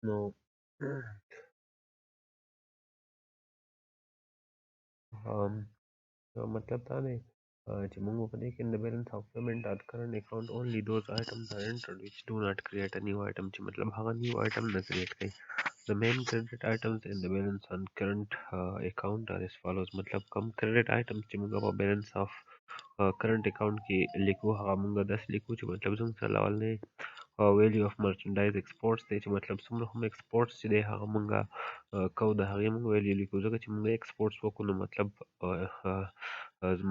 نو um, مطلب دا دی چې موږ په دې کې in the balance of payment at current account only those items are entered which do not create a new item چې مطلب هغه new item نه create کوي. The main credit items in the balance on current account are as follows. مطلب کم credit items چې موږ په balance of current account کې لیکو هغه موږ داس لیکو چې مطلب زموږ سره اولنی value of merchandise exports دی چې مطلب څومره هم exports چې دی هغه موږ کوو د هغې موږ value لیکو ځکه چې موږ exports وکړو نو مطلب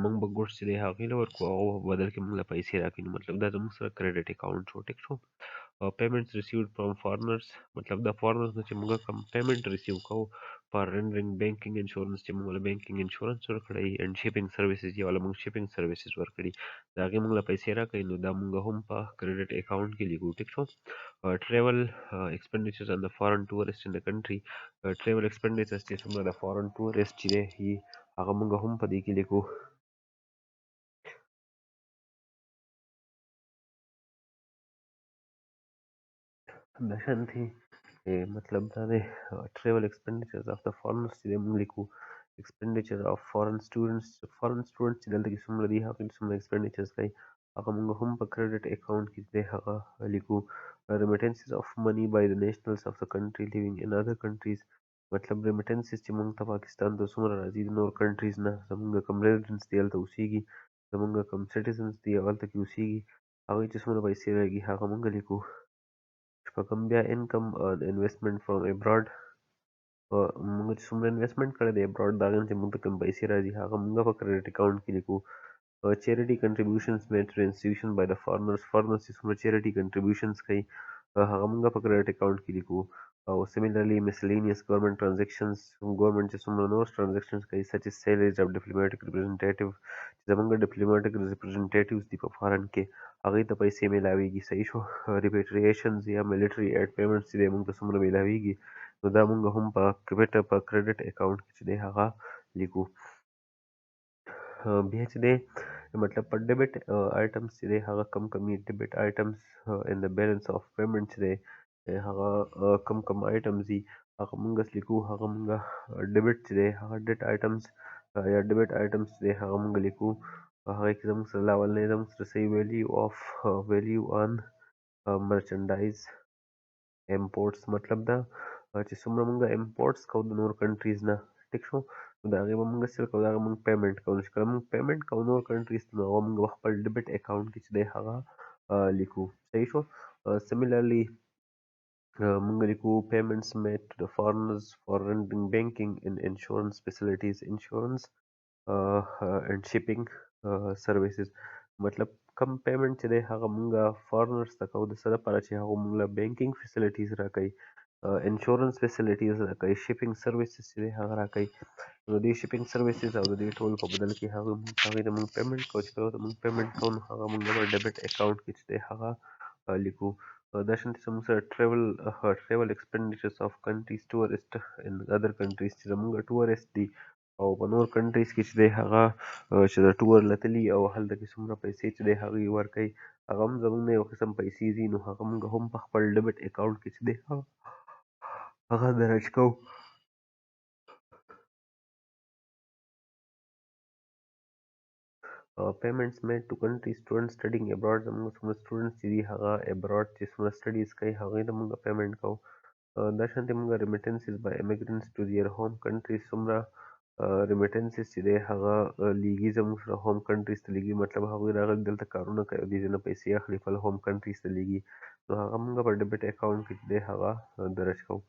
موږ به ګوډس چې دی هغې له ورکړو او هغه په بدل کې موږ له پیسې راکوي نو مطلب دا زموږ سره credit account شو. ټیک شو. payments received from foreigners مطلب د foreigners نه چې موږ کوم payment receive کوو for rendering banking insurance چې موږ له banking insurance ورکړی and shipping services یا له موږ shipping services ورکړي د هغې موږ له پیسې راکوي نو دا موږ هم په credit account کې لیکو. ټیک شو. travel expenditures on the foreign tourist in the country travel expenditures چې څومره د foreign tourist چې دی هغه موږ هم په دې کې لیکو. همداشانتې مطلب دا دی travel expenditures of the foreigners چې دی موږ لیکو. expenditure of foreign students چې دلته کې څومره دي هغوی څومره expenditures کوي هغه موږ هم په credit account کې دی هغه لیکو. remittances of money by the nationals of the country living in other countries مطلب remittances چې موږ ته پاکستان ته څومره راځي د نور countries نه زموږ کوم residents دی هلته اوسېږي زموږ کوم citizens دی هلته کې اوسېږي هغوی چې څومره پیسې راځي هغه موږ لیکو. شپږم بیا income investment from abroad موږ چې څومره انویسټمنټ کړی دی abroad د هغې نه چې موږ ته کوم پیسې راځي هغه موږ په credit account کې لیکو. charity contributions made to the institution by the foreigners چې څومره charity contributions کوي هغه موږ په credit account کې لیکو. او similarly miscellaneous government transactions government چې څومره نور transactions کوي such as salaries of diplomatic representative چې زموږ diplomatic representatives دي په فارن کې هغوی ته پیسې میلاویږي. صحیح شو. repatriations یا military aid payments چې دی موږ ته څومره میلاویږي نو دا موږ هم په credit account کې چې دی هغه لیکو. بیا چې دی مطلب په ډیبټ items چې دی هغه کم کم ډیبټ items in the balance of payment چې دی هغه کم کم items دي هغه موږ لیکو هغه موږ ډیبټ چې دی هغه ډیبټ items یا ډیبټ items چې دی هغه موږ لیکو هغه کې زموږ سره اولنی زموږ سره صحیح value on merchandise imports مطلب دا چې څومره موږ imports کوو د نور countries نه. ټیک شو. نو د هغې به موږ څه کوو د هغه موږ پیمنټ کوو چې کله موږ پیمنټ کوو نور countries ته نو هغه موږ په خپل ډیبټ account کې چې دی هغه لیکو. صحیح شو. similarly موږ لیکو payments made to the foreigners for rendering banking and insurance facilities insurance and shipping services مطلب کم پیمنټ چې دی هغه موږ فارنرز ته کوو د څه لپاره چې هغه موږ له بینکینګ فیسیلیټیز راکوي انشورنس فیسیلیټیز راکوي شپینګ سروسز چې دی هغه راکوي نو د دې شپینګ سروسز او د دې ټول په بدل کې هغوی ته موږ پیمنټ کوو چې کله ته موږ پیمنټ کوو نو هغه موږ په ډیبټ اکاونټ کې چې دی هغه لیکو. دا شانتې زموږ سره travel expenditures of countries tourist in other countries چې زموږ ټورست دي او په نور کنټریز کې چې دی هغه چې د ټور له تلي او هلته کې څومره پیسې چې دی هغوی ورکوي هغه هم زموږ نه یو قسم پیسې ځي نو هغه موږ هم په خپل ډیبټ اکاونټ کې چې دی هغه درج کوو. payments made to country students studying abroad زموږ څومره students چې دي هغه abroad چې څومره studies کوي هغوی ته موږ پیمنټ کوو. دا شانتې موږ remittances by immigrants to their home countries څومره remittances چې دی هغه لیږي زموږ سره هوم کنټریز ته لیږي مطلب هغوی راغلي دلته کارونه کوي او دې ځای نه پیسې اخلي خپل هوم کنټریز ته لیږي نو هغه موږ په ډیبټ اکاونټ کې چې دی هغه درج کوو.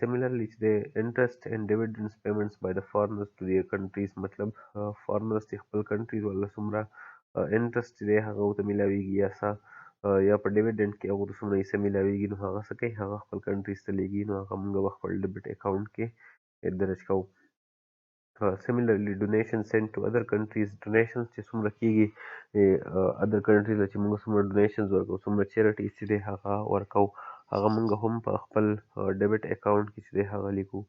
similarly چې دی interest and dividends payments by the foreigners to their countries مطلب foreigners چې خپل کنټریز والا څومره interest چې دی هغه ورته میلاویږي یا څه یا په ډیویډنډ کې هغه ته څومره حصه میلاویږي نو هغه څه کوي هغه خپل کنټریز ته لیږي نو هغه موږ په خپل ډیبټ اکاونټ کې درج کوو. similarly donations sent to other countries donations چې څومره کیږي other countries ته چې موږ څومره donations ورکوو څومره charities چې دی هغه ورکوو هغه موږ هم په خپل ډیبټ اکاونټ کې چې دی هغه لیکو.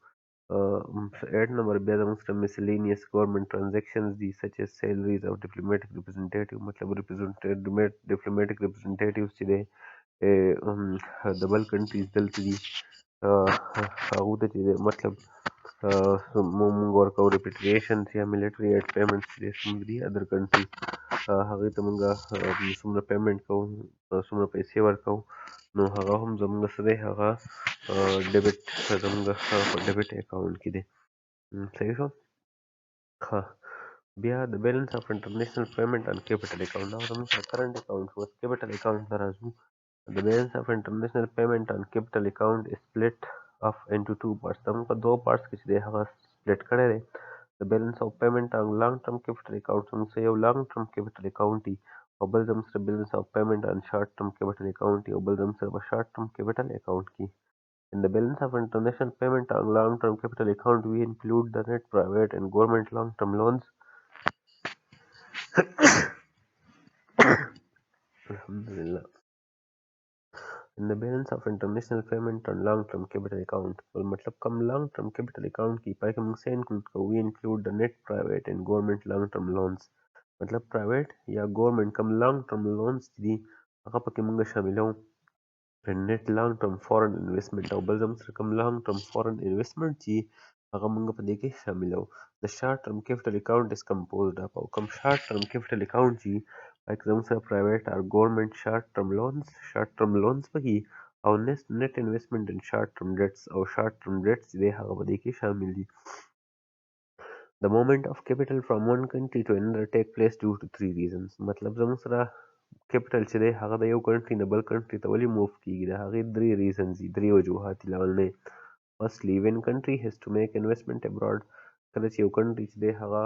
ایډ نمبر بیا زموږ سره miscellaneous government transactions دي such as salaries of diplomatic representative مطلب diplomatic representatives چې دی د بل کنټریز دلته دي هغو ته چې مطلب مونږ ورکوو ریپیټریشنز یا ملټري ایډ پیمنټس چې څومره دي ادر کنټري هغې ته مونږ څومره پیمنټ کوو څومره پیسې ورکوو نو هغه هم زمونږ څه دی هغه ډیبټ زمونږ په ډیبټ اکاونټ کې دی صحیح شو ښه بیا د بیلنس اف انټرنیشنل پیمنٹ ان کیپټل اکاؤنٹ دا زموږ سره کرنٹ اکاؤنٹ شو کیپټل اکاؤنٹ ته راځو the balance of international payment on capital account is split off into two parts دا موږ په دوه parts کې چې دی هغه split کړی دی the balance of payment on long term capital account زموږ سره یو long term capital account دی او بل زموږ سره balance of payment on short term capital account دی او بل زموږ سره په short term capital account کې in the balance of international payment on long-term capital account, we include the net private and government long-term loans. Alhamdulillah. In the balance of international payment on long-term capital account, well, मतलब कम long-term capital account की पाई हम से include we include the net private and government long-term loans. मतलब private या government कम long-term loans دي هغه پکې موږ شاملو net long term foreign investment او بل زموږ سره کوم long term foreign investment چې هغه موږ په دې کې شاملو the short term capital account is composed of او کوم short term capital account چې like زموږ سره private or government short term loans پکې او net investment in short term debts او short term debts چې هغه په دې کې شامل دي the movement of capital from one country to another take place due to three reasons مطلب زموږ سره کیپټل چې دی هغه د یو کنټري نه بل کنټري ته ولې موف کیږي د هغې درې ریزنز دي درې وجوهات دي لومړنی firstly when country has to make investment abroad کله چې یو کنټري چې دی هغه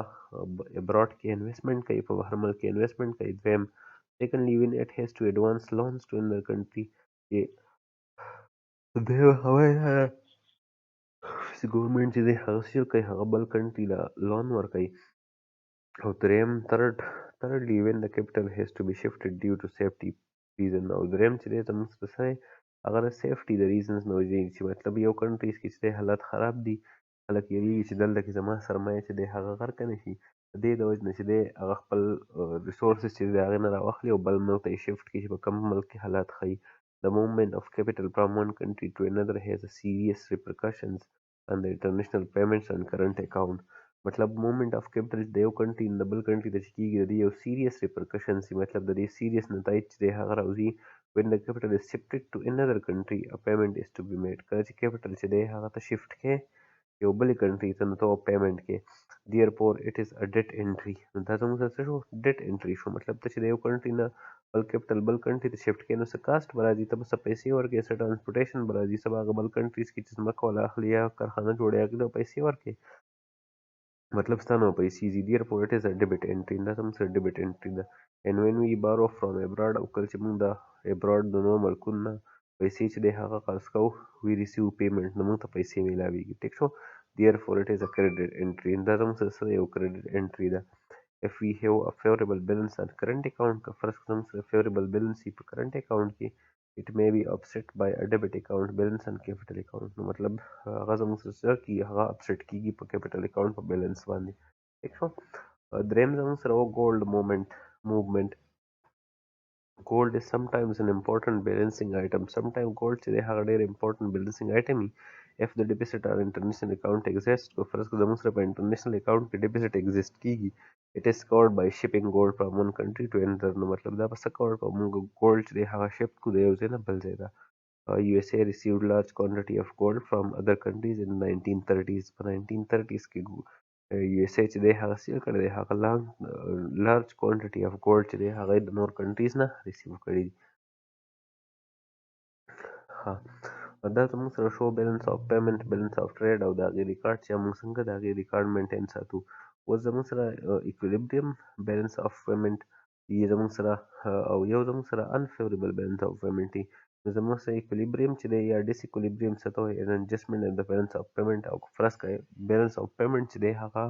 abroad کې انویسټمنټ کوي په بهر ملک کې انویسټمنټ کوي دویم secondly when it has to advance loans to another country دویم خبره دا ده چې ګورمنټ چې دی هغه څه کوي هغه بل کنټري له لون ورکوي او دریم thirdly when the capital has to be shifted due to safety reason او دریم چې دی زموږ څه دی هغه د سیفټي د ریزنز نه وجې چې مطلب یو کنټریز کې چې دی حالات خراب دي خلک یېرېږي چې دلته کې زما سرمایه چې دی هغه غرقه نه شي د دې د وجې نه چې دی هغه خپل ریسورسز چې دی د هغې نه راواخلي او بل ملک ته یې شفټ کړي چې په کوم ملک کې حالات ښه the movement of capital from one country to another has a serious repercussions on the international payments and current account مطلب موومنټ اف کیپټل د یو کنټري نه بل کنټري ته چې کېږي د دې یو سیریس ریپرکشنز دي مطلب د دې سیریس نتایج چې دی هغه راوځي when the capital is shifted to another country a payment is to be made کله چې کیپټل چې دی هغه ته شفټ کړې یو بلې کنټري ته نو ته پیمنټ کې therefore it is a debt entry نو دا زموږ سره څه شو debt entry شو مطلب ته چې د یو کنټري نه بل کیپټل بل کنټري ته شفټ کړې نو څه کاسټ به راځي ته به څه پیسې ورکړې څه ټرانسپورټیشن به راځي څه به هغه بل کنټریز کې چې ځمکه والا اخلي یا کارخانه جوړوي هغې ته پیسې ورکړې مطلب ستا نه پیسې ځي therefore it is a debit entry دا زموږ سره debit entry ده and when we borrow from abroad او کله چې موږ د abroad د نورو ملکونو نه پیسې چې دی هغه قرض کوو we receive payment نو موږ ته پیسې میلاویږي ټیک شو therefore it is a credit entry دا زموږ سره یو credit entry ده if we have a favorable balance on current account که فرض کړه زموږ سره favorable balance وي په current account کې it may be offset by a debit account balance and capital account نو مطلب هغه زموږ سره کی هغه offset کیږي په capital account په balance باندې ٹھیک شو دریم زموږ سره و gold movement gold is sometimes an important balancing item sometimes gold چې دی هغه ډېر important balancing item وي if the deposit or international account exists کو فرض کړه زموږ سره په international account کې deposit exist کیږي it is covered by shipping gold from one country to another نو مطلب دا په څه cover کوو موږ gold چې دی هغه shift کو د یو ځای نه بل ځای ته USA received large quantity of gold from other countries in 1930s په 1930s کې USA چې دی هغه سیل کړی دی هغه large quantity of gold چې دی هغه د نور countries نه receive کړی دی ها دا زموږ سره شو بیلنس آف پیمنٹ بیلنس آف ټریډ او د هغې ریکارډ چې موږ څنګه د هغې ریکارډ مینټین ساتو اوس زموږ سره ایکویلیبریم بیلنس آف پیمنٹ یې زموږ سره او یو زموږ سره انفیوریبل بیلنس آف پیمنٹ دی زموږ سره ایکویلیبریم چې دی یا ډیس ایکویلیبریم څه ته وایي ایڈجسټمنټ ان د بیلنس آف پیمنٹ او فرض کړئ بیلنس آف پیمنٹ چې دی هغه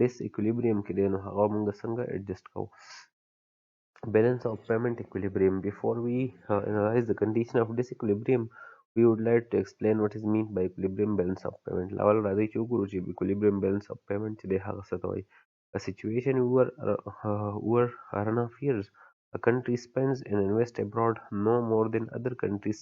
ډیس ایکویلیبریم کې دی نو هغه موږ څنګه ایڈجسټ کوو balance of payment equilibrium before we analyze the condition of disequilibrium we would like to explain what is meant by equilibrium balance of payment لاول راځي چې وګورو چې equilibrium balance of payment چې دی هغه څه ته وایي a situation over a run of years a country spends and invests abroad no more than other countries